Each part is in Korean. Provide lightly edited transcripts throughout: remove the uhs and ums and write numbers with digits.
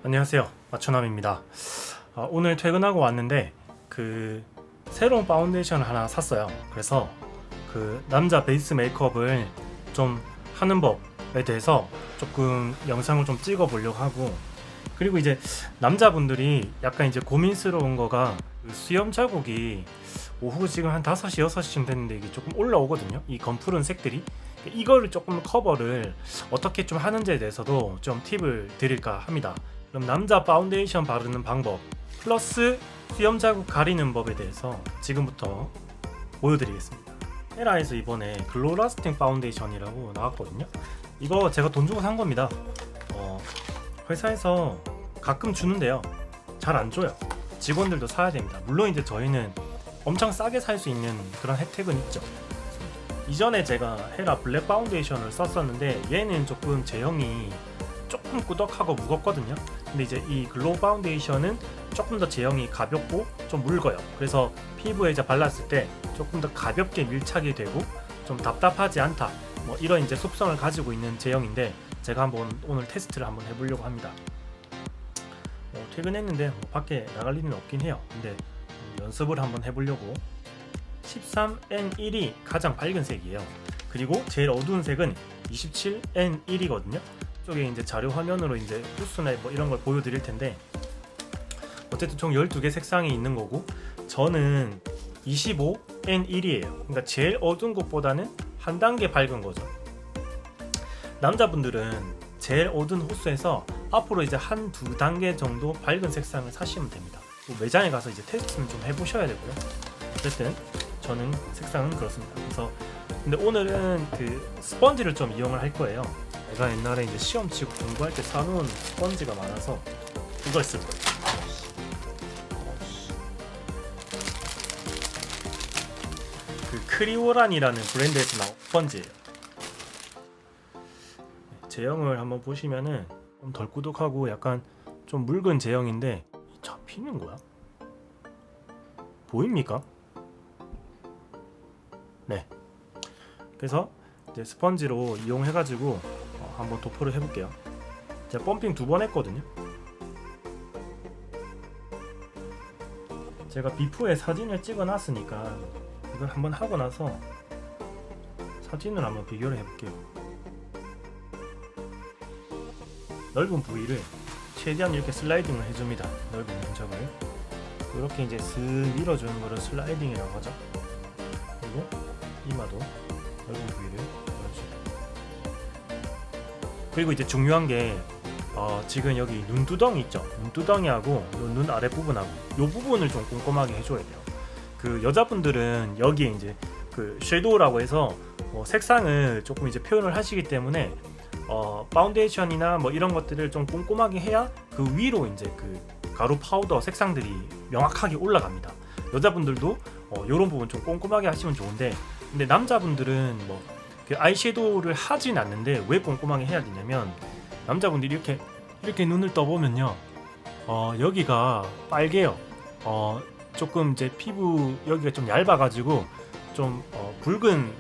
안녕하세요, 마초남입니다. 오늘 퇴근하고 왔는데 새로운 파운데이션을 하나 샀어요. 그래서 남자 베이스 메이크업을 좀 하는 법에 대해서 조금 영상을 좀 찍어 보려고 하고, 그리고 이제 남자분들이 약간 이제 고민스러운 거가 수염 자국이 오후 지금 한 5시, 6시쯤 됐는데 이게 조금 올라오거든요. 이 검푸른 색들이. 이거를 조금 커버를 어떻게 좀 하는지에 대해서도 좀 팁을 드릴까 합니다. 그럼 남자 파운데이션 바르는 방법 플러스 수염 자국 가리는 법에 대해서 지금부터 보여드리겠습니다. 헤라에서 이번에 글로우 라스팅 파운데이션이라고 나왔거든요. 이거 제가 돈 주고 산 겁니다. 회사에서 가끔 주는데요, 잘 안 줘요. 직원들도 사야 됩니다. 물론 이제 저희는 엄청 싸게 살 수 있는 그런 혜택은 있죠. 이전에 제가 헤라 블랙 파운데이션을 썼었는데 얘는 조금 제형이 조금 꾸덕하고 무겁거든요. 근데 이제 이 글로우 파운데이션은 조금 더 제형이 가볍고 좀 묽어요. 그래서 피부에 이제 발랐을 때 조금 더 가볍게 밀착이 되고 좀 답답하지 않다, 뭐 이런 이제 속성을 가지고 있는 제형인데, 제가 오늘 테스트를 한번 해보려고 합니다. 퇴근했는데 밖에 나갈 일은 없긴 해요. 근데 연습을 한번 해보려고. 13N1이 가장 밝은 색이에요. 그리고 제일 어두운 색은 27N1이거든요. 이쪽에 이제 자료 화면으로 이제 후스나 뭐 이런 걸 보여드릴 텐데, 어쨌든 총 12개 색상이 있는 거고, 저는 25N1이에요. 그러니까 제일 어두운 것보다는 한 단계 밝은 거죠. 남자분들은 제일 어두운 호수에서 앞으로 이제 한-두 단계 정도 밝은 색상을 사시면 됩니다. 매장에 가서 이제 테스트는 좀 해보셔야 되고요. 어쨌든 저는 색상은 그렇습니다. 그래서 근데 오늘은 스펀지를 좀 이용을 할 거예요. 제가 옛날에 이제 시험 치고 공부할 때 사놓은 스펀지가 많아서 이걸 쓸 거예요. 크리오란이라는 브랜드에서 나온 스펀지예요. 제형을 한번 보시면은 좀 덜 꾸덕하고 약간 좀 묽은 제형인데, 잡히는 거야? 보입니까? 네. 그래서 이제 스펀지로 이용해가지고 한번 도포를 해볼게요. 제가 펌핑 2번 했거든요. 제가 비프에 사진을 찍어놨으니까 이걸 한번 하고 나서 사진을 한번 비교를 해볼게요. 넓은 부위를 최대한 이렇게 슬라이딩을 해줍니다. 넓은 면적을 이렇게 이제 슥 밀어주는 거를 슬라이딩이라고 하죠. 그리고 이마도 넓은 부위를 밀어주고, 그리고 이제 중요한 게 지금 여기 눈두덩이 있죠. 눈두덩이하고 눈 아래 부분하고 이 부분을 좀 꼼꼼하게 해줘야 돼요. 여자분들은 여기에 이제 섀도우라고 해서 색상을 조금 이제 표현을 하시기 때문에 파운데이션이나 뭐 이런 것들을 좀 꼼꼼하게 해야 그 위로 이제 가루 파우더 색상들이 명확하게 올라갑니다. 여자분들도 이런 부분 좀 꼼꼼하게 하시면 좋은데, 근데 남자분들은 아이섀도우를 하진 않는데 왜 꼼꼼하게 해야 되냐면, 남자분들이 이렇게 눈을 떠보면요, 여기가 빨개요. 조금 이제 피부 여기가 좀 얇아가지고 좀 붉은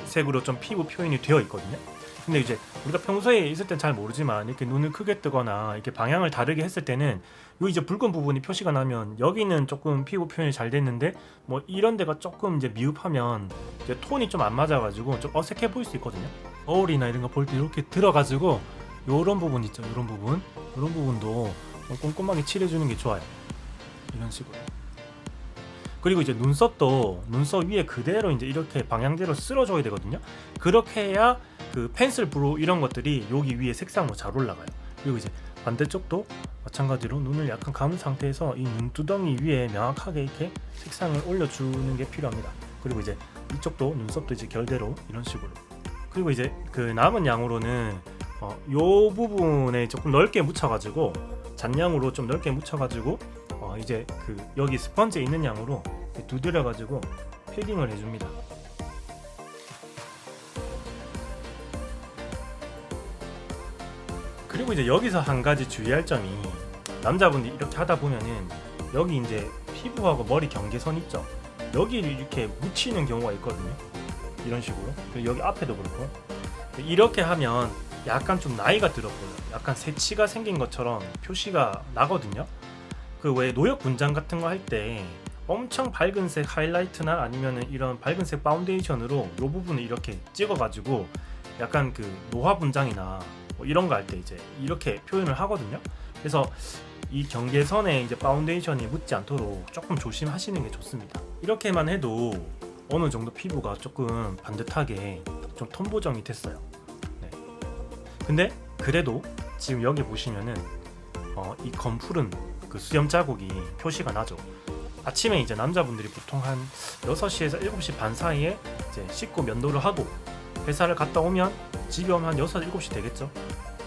색으로 좀 피부 표현이 되어 있거든요. 근데 이제 우리가 평소에 있을 땐 잘 모르지만 이렇게 눈을 크게 뜨거나 이렇게 방향을 다르게 했을 때는 요 이제 붉은 부분이 표시가 나면 여기는 조금 피부 표현이 잘 됐는데 뭐 이런 데가 조금 이제 미흡하면 이제 톤이 좀 안 맞아가지고 좀 어색해 보일 수 있거든요. 거울이나 이런 거 볼 때 이렇게 들어가지고 요런 부분 있죠. 요런 부분도 좀 꼼꼼하게 칠해주는 게 좋아요. 이런 식으로. 그리고 이제 눈썹도 눈썹 위에 그대로 이제 이렇게 방향대로 쓸어줘야 되거든요. 그렇게 해야 펜슬 브로우 이런 것들이 여기 위에 색상으로 잘 올라가요. 그리고 이제 반대쪽도 마찬가지로 눈을 약간 감은 상태에서 이 눈두덩이 위에 명확하게 이렇게 색상을 올려주는 게 필요합니다. 그리고 이제 이쪽도 눈썹도 이제 결대로 이런 식으로. 그리고 이제 남은 양으로는 요 부분에 조금 넓게 묻혀가지고 잔량으로 좀 넓게 묻혀가지고 이제 여기 스펀지에 있는 양으로 두드려가지고 패딩을 해줍니다. 그리고 이제 여기서 한 가지 주의할 점이, 남자분들이 이렇게 하다 보면은 여기 이제 피부하고 머리 경계선 있죠. 여기를 이렇게 묻히는 경우가 있거든요. 이런 식으로. 그리고 여기 앞에도 그렇고. 이렇게 하면 약간 좀 나이가 들어 보여요. 약간 새치가 생긴 것처럼 표시가 나거든요. 그 왜 노역 분장 같은 거 할 때 엄청 밝은색 하이라이트나 아니면은 이런 밝은색 파운데이션으로 이 부분을 이렇게 찍어가지고 약간 그 노화 분장이나 뭐 이런 거 할 때 이제 이렇게 표현을 하거든요. 그래서 이 경계선에 이제 파운데이션이 묻지 않도록 조금 조심하시는 게 좋습니다. 이렇게만 해도 어느 정도 피부가 조금 반듯하게 좀 톤 보정이 됐어요. 네. 근데 그래도 지금 여기 보시면은 이 검푸른 그 수염 자국이 표시가 나죠. 아침에 이제 남자분들이 보통 한 6시에서 7시 반 사이에 이제 씻고 면도를 하고 회사를 갔다 오면 집에 오면 한 6, 7시 되겠죠.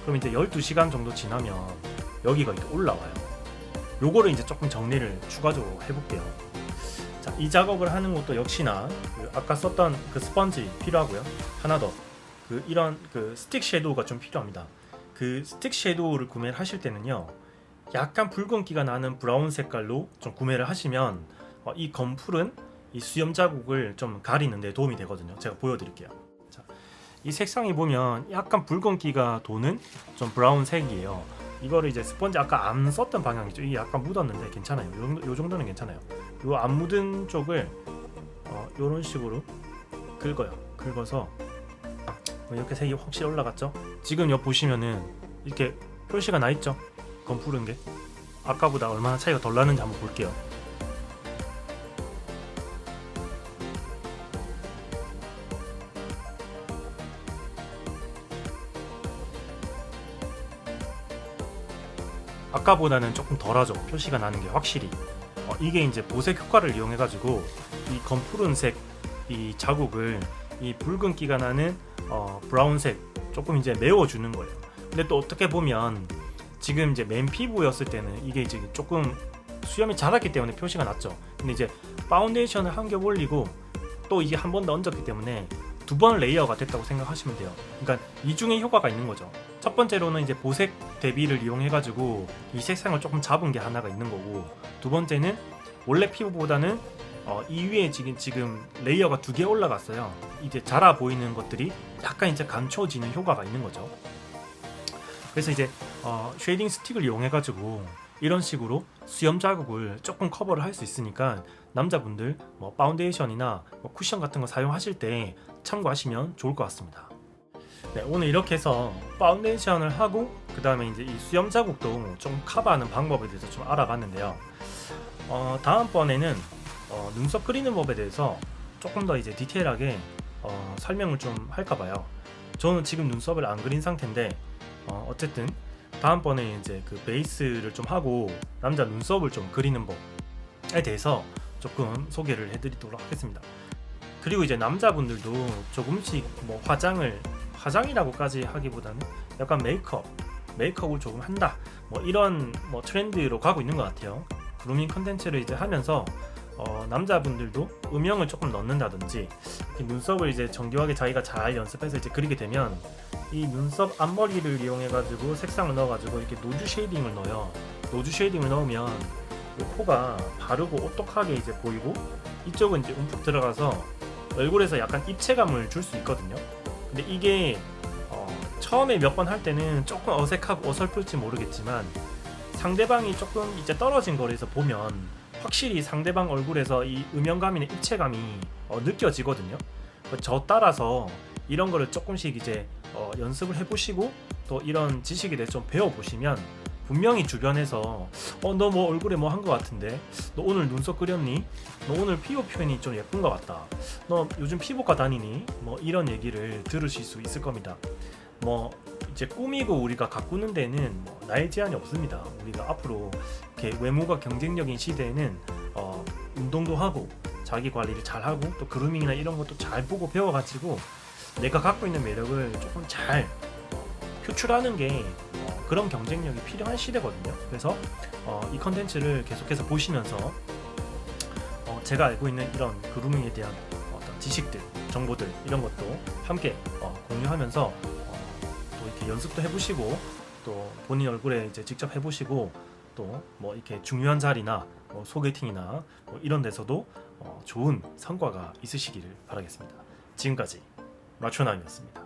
그럼 이제 12시간 정도 지나면 여기가 이렇게 올라와요. 요거를 이제 조금 정리를 추가적으로 해볼게요. 자, 이 작업을 하는 것도 역시나 그 아까 썼던 그 스펀지 필요하고요. 하나 더, 그 이런 그 스틱 섀도우가 좀 필요합니다. 그 스틱 섀도우를 구매를 하실 때는요, 약간 붉은기가 나는 브라운 색깔로 좀 구매를 하시면 이 검푸른 이 수염 자국을 좀 가리는 데 도움이 되거든요. 제가 보여드릴게요. 자, 이 색상이 보면 약간 붉은기가 도는 좀 브라운 색이에요. 이거를 이제 스펀지 아까 안 썼던 방향이죠. 이게 약간 묻었는데 괜찮아요. 요 정도는 괜찮아요. 요 안 묻은 쪽을 요런 식으로 긁어요. 긁어서 이렇게 색이 확실히 올라갔죠. 지금 여기 보시면은 이렇게 표시가 나 있죠. 검푸른 게 아까보다 얼마나 차이가 덜 나는지 한번 볼게요. 아까보다는 조금 덜하죠. 표시가 나는 게 확실히. 이게 이제 보색 효과를 이용해 가지고 이 검푸른색 이 자국을 이 붉은기가 나는 브라운색 조금 이제 메워주는 거예요. 근데 또 어떻게 보면 지금 이제 맨 피부였을 때는 이게 이제 조금 수염이 자랐기 때문에 표시가 났죠. 근데 이제 파운데이션을 한 겹 올리고 또 이게 한 번 더 얹었기 때문에 두 번 레이어가 됐다고 생각하시면 돼요. 그러니까 이중의 효과가 있는 거죠. 첫 번째로는 이제 보색 대비를 이용해 가지고 이 색상을 조금 잡은 게 하나가 있는 거고, 두 번째는 원래 피부보다는 이 위에 지금 레이어가 두 개 올라갔어요. 이제 자라 보이는 것들이 약간 이제 감춰지는 효과가 있는 거죠. 그래서 이제 쉐이딩 스틱을 이용해 가지고 이런 식으로 수염 자국을 조금 커버를 할 수 있으니까 남자분들 뭐 파운데이션이나 뭐 쿠션 같은 거 사용하실 때 참고하시면 좋을 것 같습니다. 네, 오늘 이렇게 해서 파운데이션을 하고 그 다음에 이제 이 수염 자국도 좀 커버하는 방법에 대해서 좀 알아봤는데요. 다음번에는 눈썹 그리는 법에 대해서 조금 더 이제 디테일하게 설명을 좀 할까봐요. 저는 지금 눈썹을 안 그린 상태인데 어쨌든 다음번에 이제 그 베이스를 좀 하고 남자 눈썹을 좀 그리는 법에 대해서 조금 소개를 해드리도록 하겠습니다. 그리고 이제 남자분들도 조금씩 뭐 화장이라고까지 하기보다는 약간 메이크업을 조금 한다, 뭐 이런 뭐 트렌드로 가고 있는 것 같아요. 그루밍 컨텐츠를 이제 하면서 남자분들도 음영을 조금 넣는다든지 눈썹을 이제 정교하게 자기가 잘 연습해서 이제 그리게 되면 이 눈썹 앞머리를 이용해 가지고 색상을 넣어 가지고 이렇게 노즈 쉐이딩을 넣어요. 노즈 쉐이딩을 넣으면 이 코가 바르고 오똑하게 이제 보이고 이쪽은 이제 움푹 들어가서 얼굴에서 약간 입체감을 줄 수 있거든요. 근데 이게 처음에 몇 번 할 때는 조금 어색하고 어설플지 모르겠지만 상대방이 조금 이제 떨어진 거리에서 보면 확실히 상대방 얼굴에서 이 음영감이나 입체감이 느껴지거든요. 저 따라서 이런 거를 조금씩 이제 연습을 해보시고 또 이런 지식에 대해서 좀 배워보시면 분명히 주변에서 너 뭐 얼굴에 뭐 한 거 같은데, 너 오늘 눈썹 그렸니? 너 오늘 피부 표현이 좀 예쁜 거 같다, 너 요즘 피부과 다니니? 뭐 이런 얘기를 들으실 수 있을 겁니다. 뭐 이제 꾸미고 우리가 가꾸는 데는 뭐 나이 제한이 없습니다. 우리가 앞으로 이렇게 외모가 경쟁력인 시대에는 운동도 하고 자기 관리를 잘 하고 또 그루밍이나 이런 것도 잘 보고 배워가지고 내가 갖고 있는 매력을 조금 잘 표출하는 게 그런 경쟁력이 필요한 시대거든요. 그래서 이 컨텐츠를 계속해서 보시면서 제가 알고 있는 이런 그루밍에 대한 어떤 지식들, 정보들 이런 것도 함께 공유하면서 또 이렇게 연습도 해보시고 또 본인 얼굴에 이제 직접 해보시고 또 뭐 이렇게 중요한 자리나 소개팅이나 뭐 이런 데서도 좋은 성과가 있으시기를 바라겠습니다. 지금까지 라초나이었습니다.